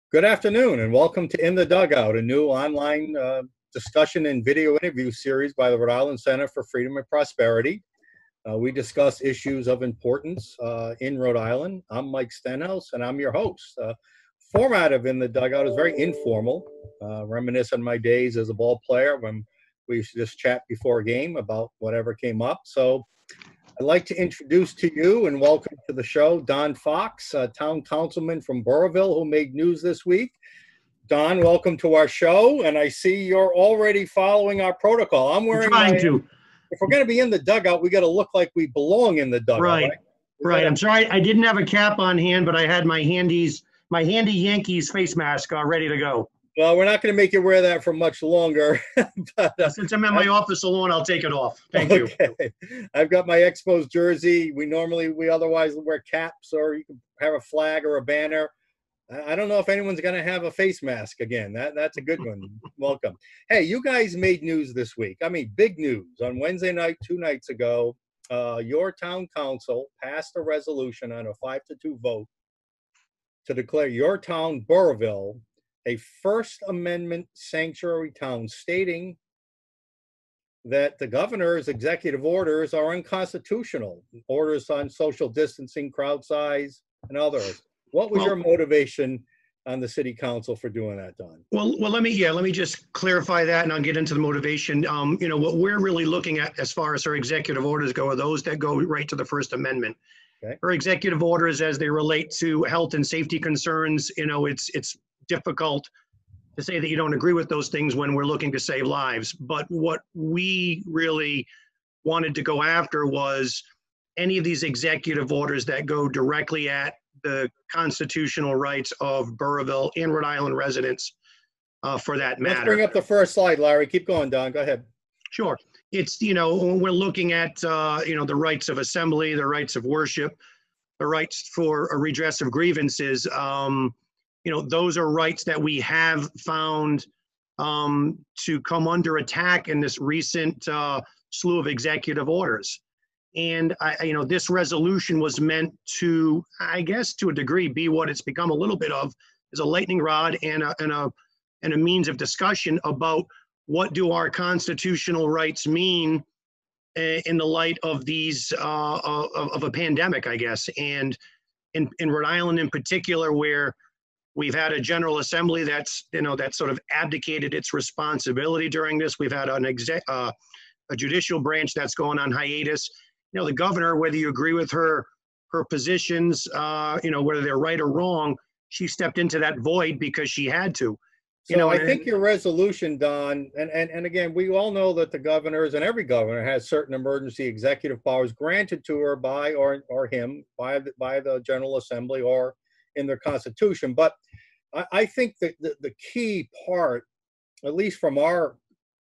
Good afternoon, and welcome to In the Dugout, a new online discussion and video interview series by the Rhode Island Center for Freedom and Prosperity. We discuss issues of importance in Rhode Island. I'm Mike Stenhouse, and I'm your host. Format of In the Dugout is very informal, reminiscent of my days as a ball player when we used to just chat before a game about whatever came up. So I'd like to introduce to you and welcome to the show Don Fox, town councilman from Burrillville, who made news this week. Don, welcome to our show, and I see you're already following our protocol. I'm wearing if we're going to be in the dugout, we got to look like we belong in the dugout. Right. I'm sorry, I didn't have a cap on hand, but I had my handy Yankees face mask ready to go. Well, we're not going to make you wear that for much longer. But, since I'm in my office alone, I'll take it off. Thank you. I've got my Expos jersey. We otherwise wear caps, or you can have a flag or a banner. I don't know if anyone's going to have a face mask again. That's a good one. Welcome. Hey, you guys made news this week. I mean, big news. On Wednesday night, 2 nights ago, your town council passed a resolution on a 5-2 vote to declare your town, Burrillville, a First Amendment sanctuary town, stating that the governor's executive orders are unconstitutional, orders on social distancing, crowd size, and others. What was your motivation on the city council for doing that, Don? Well, let me just clarify that, and I'll get into the motivation. What we're really looking at as far as our executive orders go are those that go right to the First Amendment. Okay. Our executive orders, as they relate to health and safety concerns, it's difficult to say that you don't agree with those things when we're looking to save lives. But what we really wanted to go after was any of these executive orders that go directly at the constitutional rights of Burrillville and Rhode Island residents, for that matter. Let's bring up the first slide, Larry. Keep going, Don. Go ahead. Sure. It's, when we're looking at, the rights of assembly, the rights of worship, the rights for a redress of grievances, those are rights that we have found to come under attack in this recent slew of executive orders. And this resolution was meant to, I guess, to a degree, be what it's become a little bit of, is a lightning rod and a means of discussion about what do our constitutional rights mean in the light of these of a pandemic, I guess, and in Rhode Island in particular, where we've had a General Assembly that's sort of abdicated its responsibility during this. We've had a judicial branch that's going on hiatus. The governor, whether you agree with her positions, whether they're right or wrong, she stepped into that void because she had to. So I think your resolution, Don, and again, we all know that the governors and every governor has certain emergency executive powers granted to her by or him by the General Assembly or in their Constitution. But I think that the key part, at least from our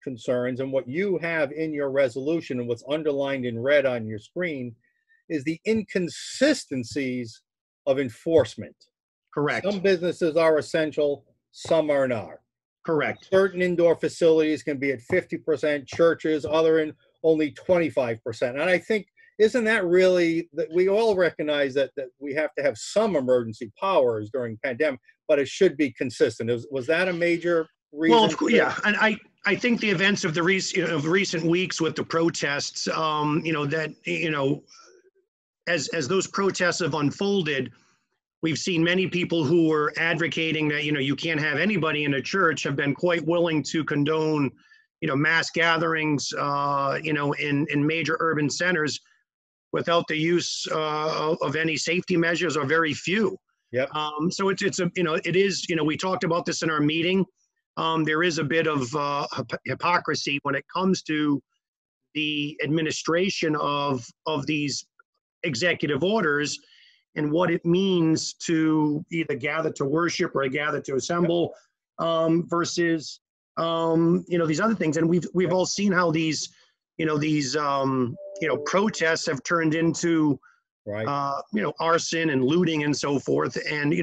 concerns and what you have in your resolution and what's underlined in red on your screen, is the inconsistencies of enforcement. Correct. Some businesses are essential, some are not. Correct. Certain indoor facilities can be at 50%, churches, other in only 25%. And I think, isn't that really, that we all recognize that we have to have some emergency powers during pandemic, but it should be consistent. Was that a major reason? Well, yeah, and I think the events of the recent weeks with the protests, as those protests have unfolded, we've seen many people who were advocating that, you can't have anybody in a church have been quite willing to condone, mass gatherings, in major urban centers without the use of any safety measures, or very few. Yep. So it is, we talked about this in our meeting. There is a bit of hypocrisy when it comes to the administration of these executive orders and what it means to either gather to worship or gather to assemble, versus these other things. And we've all seen how these protests have turned into arson and looting and so forth. And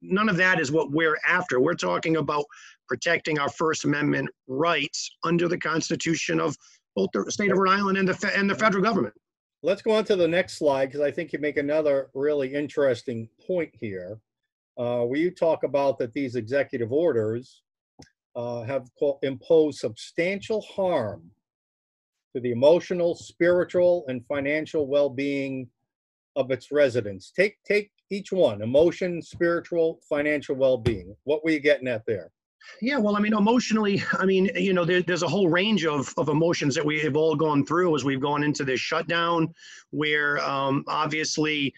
none of that is what we're after. We're talking about protecting our First Amendment rights under the Constitution of both the state of Rhode Island and the federal government. Let's go on to the next slide, because I think you make another really interesting point here. where you talk about that these executive orders have imposed substantial harm to the emotional, spiritual, and financial well-being of its residents. Take each one: emotion, spiritual, financial well-being. What were you getting at there? Yeah, well, I mean, emotionally, I mean, there's a whole range of emotions that we have all gone through as we've gone into this shutdown, where obviously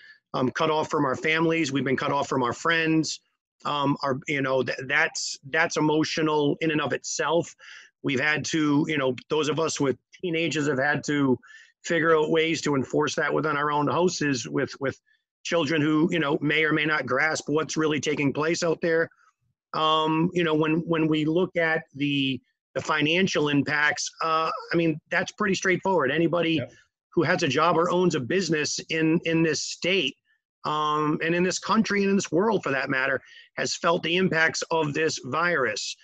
cut off from our families, we've been cut off from our friends. That's emotional in and of itself. We've had to, those of us with teenagers have had to figure out ways to enforce that within our own houses with children who, may or may not grasp what's really taking place out there. When we look at the financial impacts, I mean, that's pretty straightforward. Anybody Yep. who has a job or owns a business in this state, and in this country and in this world for that matter, has felt the impacts of this virus.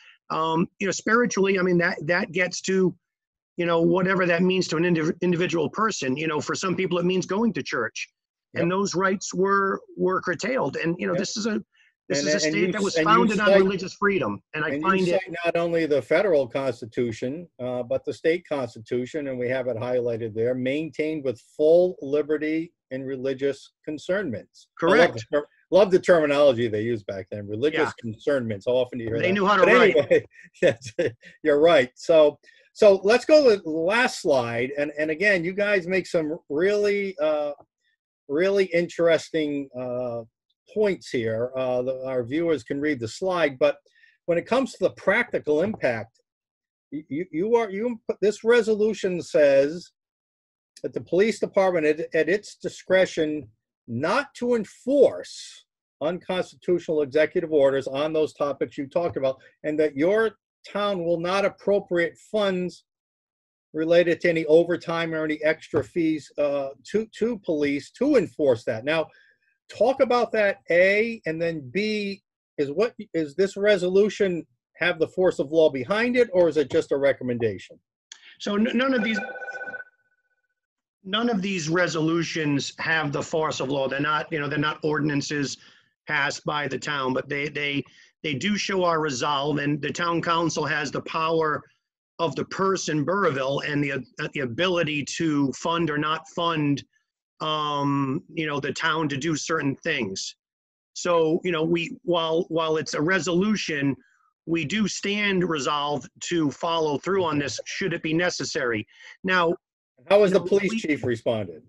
Spiritually, I mean, that gets to, whatever that means to an individual person. For some people, it means going to church. Yep. And those rights were curtailed. And, Yep. this is a state that was and founded you on cite- religious freedom. And I And find you it, cite not only the federal constitution, but the state constitution, and we have it highlighted there, maintained with full liberty in religious concernments. correct. Love the terminology they used back then, religious Yeah. concernments. How often do you hear They that? knew how to But write. anyway, yes, you're right. So let's go to the last slide. And again, you guys make some really interesting points here. Our viewers can read the slide, but when it comes to the practical impact, this resolution says that the police department at its discretion not to enforce unconstitutional executive orders on those topics you talked about, and that your town will not appropriate funds related to any overtime or any extra fees to police to enforce that. Now, talk about that, A, and then B, is this resolution have the force of law behind it, or is it just a recommendation? So none of these resolutions have the force of law. They're not ordinances passed by the town, but they do show our resolve, and the town council has the power of the purse in Burrillville and the ability to fund or not fund the town to do certain things. So, while it's a resolution, we do stand resolved to follow through on this should it be necessary. Now, how has the police chief responded?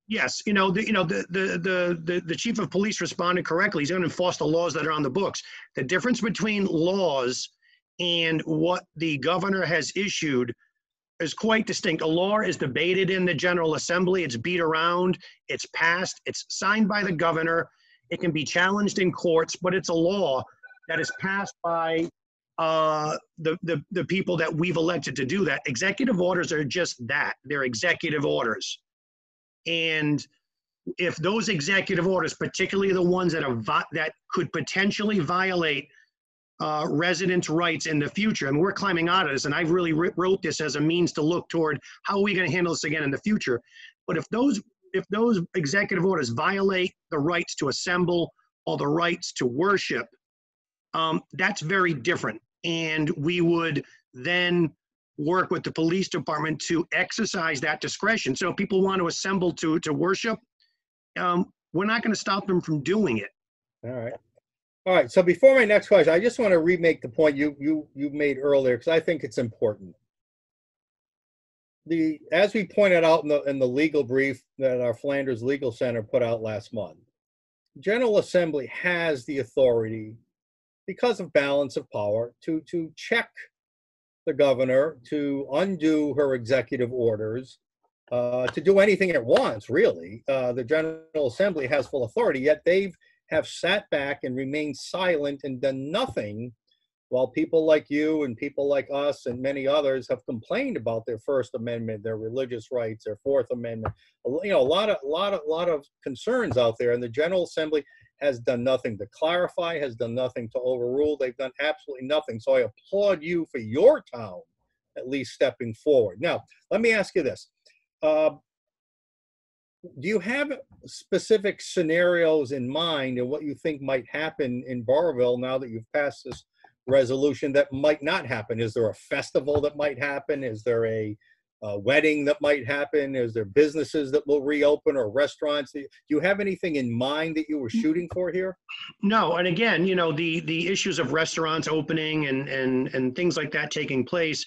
Yes, the chief of police responded correctly. He's going to enforce the laws that are on the books. The difference between laws and what the governor has issued is quite distinct. A law is debated in the General Assembly. It's beat around. It's passed. It's signed by the governor. It can be challenged in courts, but it's a law that is passed by the people that we've elected to do that. Executive orders are just that. They're executive orders. And if those executive orders, particularly the ones that could potentially violate residents' rights in the future, and we're climbing out of this, and I really wrote this as a means to look toward how are we going to handle this again in the future. But if those executive orders violate the rights to assemble or the rights to worship, that's very different. And we would then work with the police department to exercise that discretion. So if people want to assemble to worship, we're not going to stop them from doing it. All right. So before my next question, I just want to remake the point you made earlier, because I think it's important. As we pointed out in the legal brief that our Flanders Legal Center put out last month, General Assembly has the authority, because of balance of power, to check the governor, to undo her executive orders, to do anything it wants, really. The General Assembly has full authority, yet they have sat back and remained silent and done nothing, while people like you and people like us and many others have complained about their First Amendment, their religious rights, their Fourth Amendment. A lot of concerns out there, and the General Assembly has done nothing to clarify, has done nothing to overrule. They've done absolutely nothing. So I applaud you for your town at least stepping forward. Now, let me ask you this. do you have specific scenarios in mind and what you think might happen in Burrillville now that you've passed this resolution that might not happen? Is there a festival that might happen? Is there a wedding that might happen? Is there businesses that will reopen or restaurants? Do you have anything in mind that you were shooting for here? No, and again, you know, the issues of restaurants opening and things like that taking place,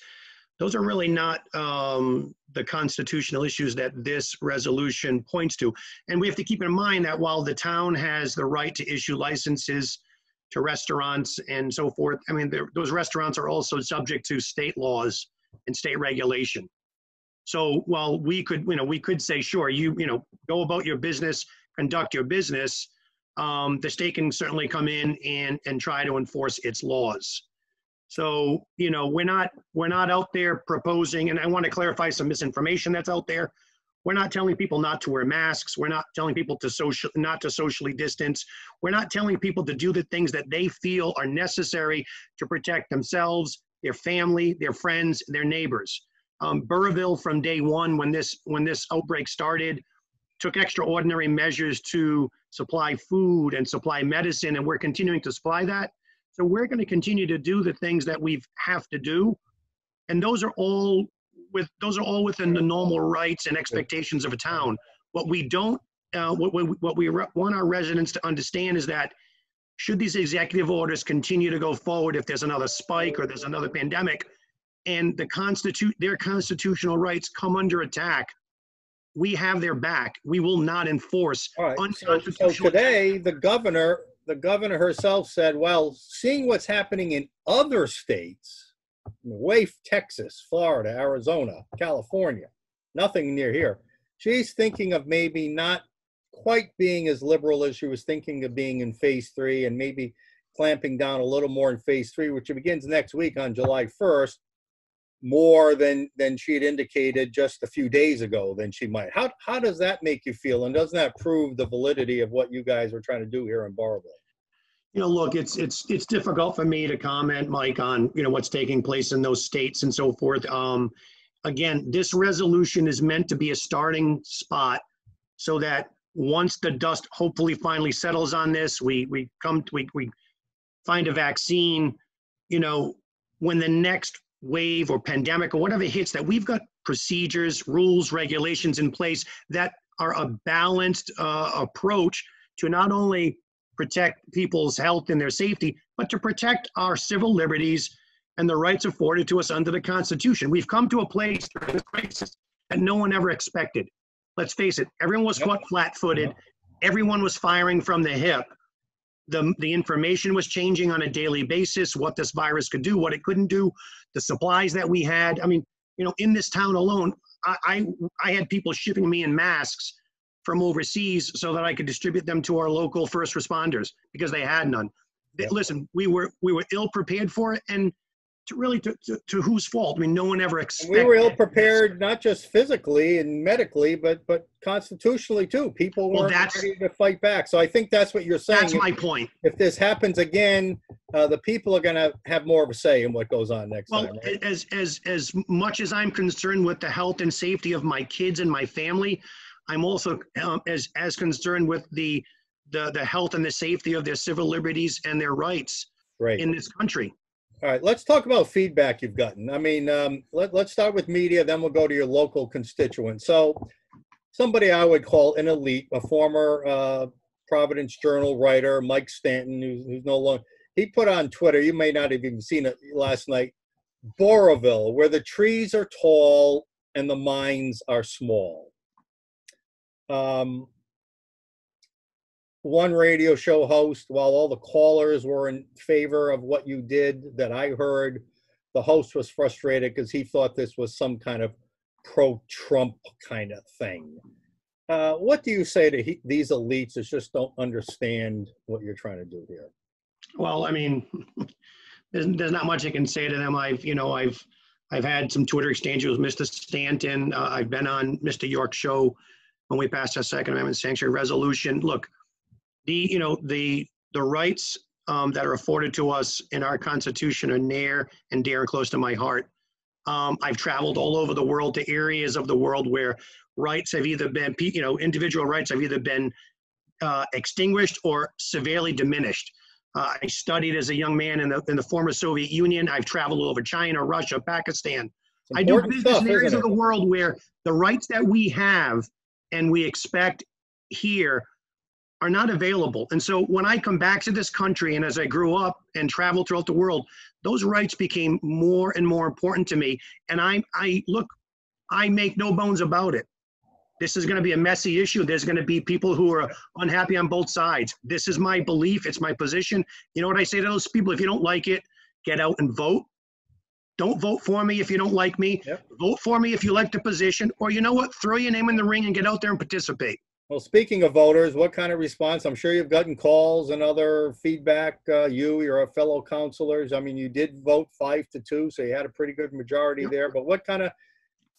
those are really not the constitutional issues that this resolution points to. And we have to keep in mind that while the town has the right to issue licenses to restaurants and so forth, I mean, those restaurants are also subject to state laws and state regulation. So while we could, you know, we could say, sure, you know, go about your business, conduct your business, the state can certainly come in and try to enforce its laws. So, you know, we're not out there proposing, and I want to clarify some misinformation that's out there. We're not telling people not to wear masks. We're not telling people not to socially distance. We're not telling people to do the things that they feel are necessary to protect themselves, their family, their friends, their neighbors. Burrillville, from day one, when this outbreak started, took extraordinary measures to supply food and supply medicine, and we're continuing to supply that. So we're going to continue to do the things that we have to do, and those are all within the normal rights and expectations of a town. What we don't, what we want our residents to understand is that should these executive orders continue to go forward, if there's another spike or there's another pandemic, and their constitutional rights come under attack, we have their back. We will not enforce unconstitutional. So today, the governor herself said, well, seeing what's happening in other states, Texas, Florida, Arizona, California, nothing near here, she's thinking of maybe not quite being as liberal as she was thinking of being in phase 3, and maybe clamping down a little more in phase 3, which begins next week on July 1st, more than she had indicated just a few days ago than she might. How does that make you feel? And doesn't that prove the validity of what you guys are trying to do here in Burrillville? You know, look, it's difficult for me to comment, Mike, on, you know, what's taking place in those states and so forth. Again, this resolution is meant to be a starting spot so that once the dust hopefully finally settles on this, we find a vaccine, you know, when the next wave or pandemic or whatever hits, that we've got procedures, rules, regulations in place that are a balanced approach to not only protect people's health and their safety, but to protect our civil liberties and the rights afforded to us under the Constitution. We've come to a place during this crisis that no one ever expected. Let's face it, everyone was caught flat-footed. Everyone was firing from the hip. The information was changing on a daily basis, what this virus could do, what it couldn't do, the supplies that we had. I mean, you know, in this town alone, I had people shipping me in masks from overseas so that I could distribute them to our local first responders because they had none. Listen, we were ill prepared for it, and to whose fault? I mean, no one ever expected. We were ill prepared, not just physically and medically, but constitutionally too. People weren't ready to fight back. So I think that's what you're saying. That's my point. If this happens again, the people are going to have more of a say in what goes on next time. Right? As much as I'm concerned with the health and safety of my kids and my family, I'm also as concerned with the health and the safety of their civil liberties and their rights in this country. All right, let's talk about feedback you've gotten. I mean, let's start with media, then we'll go to your local constituents. So somebody I would call an elite, a former Providence Journal writer, Mike Stanton, who's no longer, he put on Twitter, you may not have even seen it last night, Burrillville, where the trees are tall and the minds are small. One radio show host, while all the callers were in favor of what you did that I heard, the host was frustrated because he thought this was some kind of pro-Trump kind of thing. What do you say to these elites that just don't understand what you're trying to do here? Well, I mean, there's not much I can say to them. I've had some Twitter exchanges with Mr. Stanton. I've been on Mr. York's show when we passed our Second Amendment sanctuary resolution. Look, the rights that are afforded to us in our Constitution are near and dear and close to my heart. I've traveled all over the world to areas of the world where rights have either been, individual rights have either been extinguished or severely diminished. I studied as a young man in the former Soviet Union. I've traveled over China, Russia, Pakistan. I do business in areas of the world where the rights that we have and we expect here are not available. And so when I come back to this country and as I grew up and traveled throughout the world, those rights became more and more important to me. And I make no bones about it. This is going to be a messy issue. There's going to be people who are unhappy on both sides. This is my belief. It's my position. You know what I say to those people? If you don't like it, get out and vote. Don't vote for me if you don't like me. Yep. Vote for me if you like the position. Or you know what? Throw your name in the ring and get out there and participate. Well, speaking of voters, what kind of response? I'm sure you've gotten calls and other feedback, your fellow counselors. I mean, you did vote 5-2, so you had a pretty good majority there. But what kind of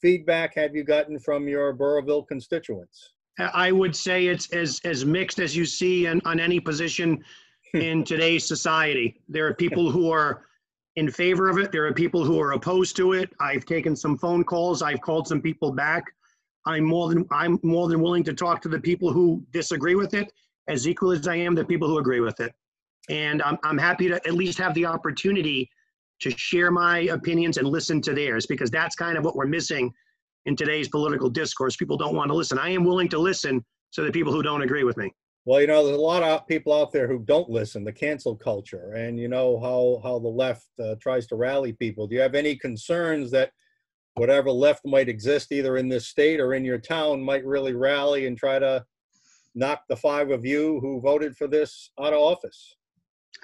feedback have you gotten from your Burrillville constituents? I would say it's as mixed as you see on any position in today's society. There are people who are in favor of it. There are people who are opposed to it. I've taken some phone calls. I've called some people back. I'm more than willing to talk to the people who disagree with it as equal as I am the people who agree with it. And I'm happy to at least have the opportunity to share my opinions and listen to theirs, because that's kind of what we're missing in today's political discourse. People don't want to listen. I am willing to listen to the people who don't agree with me. Well, there's a lot of people out there who don't listen, the cancel culture, and you know how the left tries to rally people. Do you have any concerns that whatever left might exist either in this state or in your town might really rally and try to knock the 5 of you who voted for this out of office?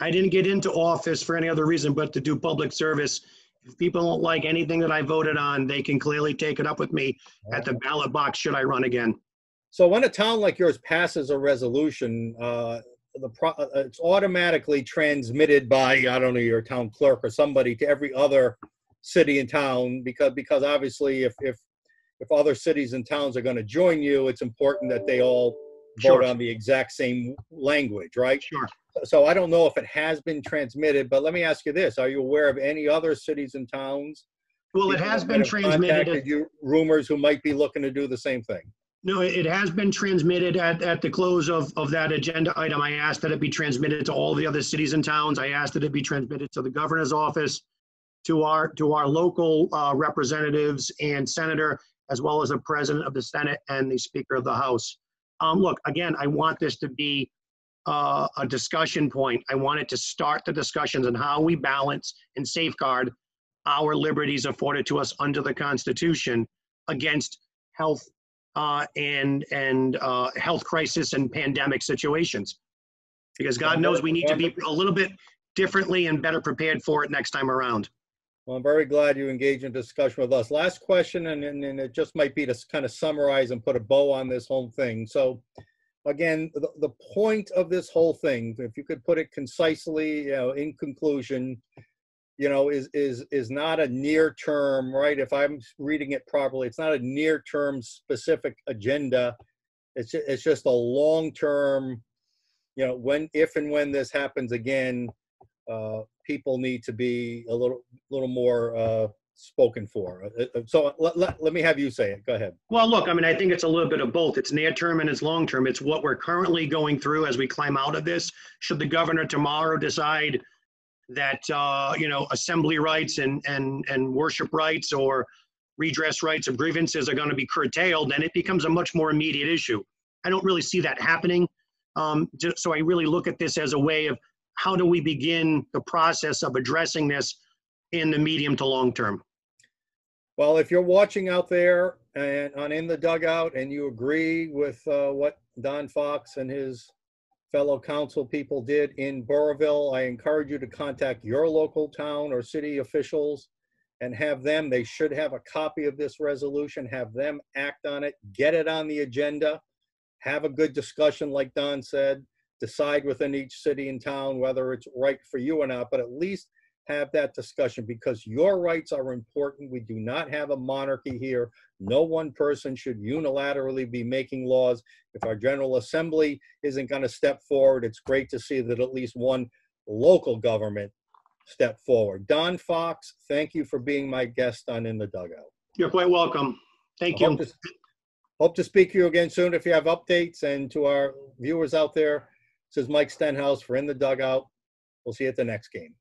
I didn't get into office for any other reason but to do public service. If people don't like anything that I voted on, they can clearly take it up with me at the ballot box should I run again. So when a town like yours passes a resolution, it's automatically transmitted by, I don't know, your town clerk or somebody to every other city and town, because obviously if other cities and towns are going to join you, it's important that they all vote on the exact same language, right? Sure. So I don't know if it has been transmitted, but let me ask you this. Are you aware of any other cities and towns? Well, it has been transmitted. Rumors who might be looking to do the same thing? No, it has been transmitted at the close of that agenda item. I asked that it be transmitted to all the other cities and towns. I asked that it be transmitted to the governor's office, to our local representatives and senator, as well as the president of the Senate and the Speaker of the House. Look, again, I want this to be a discussion point. I want it to start the discussions on how we balance and safeguard our liberties afforded to us under the Constitution against health and health crisis and pandemic situations. Because God knows we need to be a little bit differently and better prepared for it next time around. Well, I'm very glad you engaged in discussion with us. Last question, and it just might be to kind of summarize and put a bow on this whole thing. So, again, the point of this whole thing, if you could put it concisely, in conclusion, is not a near term, right? If I'm reading it properly, it's not a near term specific agenda. It's just a long term, if and when this happens again, people need to be a little more spoken for. So let me have you say it. Go ahead. Well, look, I think it's a little bit of both. It's near term and it's long term. It's what we're currently going through as we climb out of this. Should the governor tomorrow decide that assembly rights and worship rights or redress rights of grievances are going to be curtailed, then it becomes a much more immediate issue. I don't really see that happening. So I really look at this as a way of how do we begin the process of addressing this in the medium to long term. Well, if you're watching out there and on In the Dugout and you agree with what Don Fox and his fellow council people did in Burrillville, I encourage you to contact your local town or city officials and have them, they should have a copy of this resolution, have them act on it, get it on the agenda, have a good discussion like Don said, decide within each city and town whether it's right for you or not, but at least have that discussion because your rights are important. We do not have a monarchy here. No one person should unilaterally be making laws. If our General Assembly isn't going to step forward, it's great to see that at least one local government step forward. Don Fox, thank you for being my guest on In the Dugout. You're quite welcome. Thank you. Hope to speak to you again soon if you have updates. And to our viewers out there, this is Mike Stenhouse for In the Dugout. We'll see you at the next game.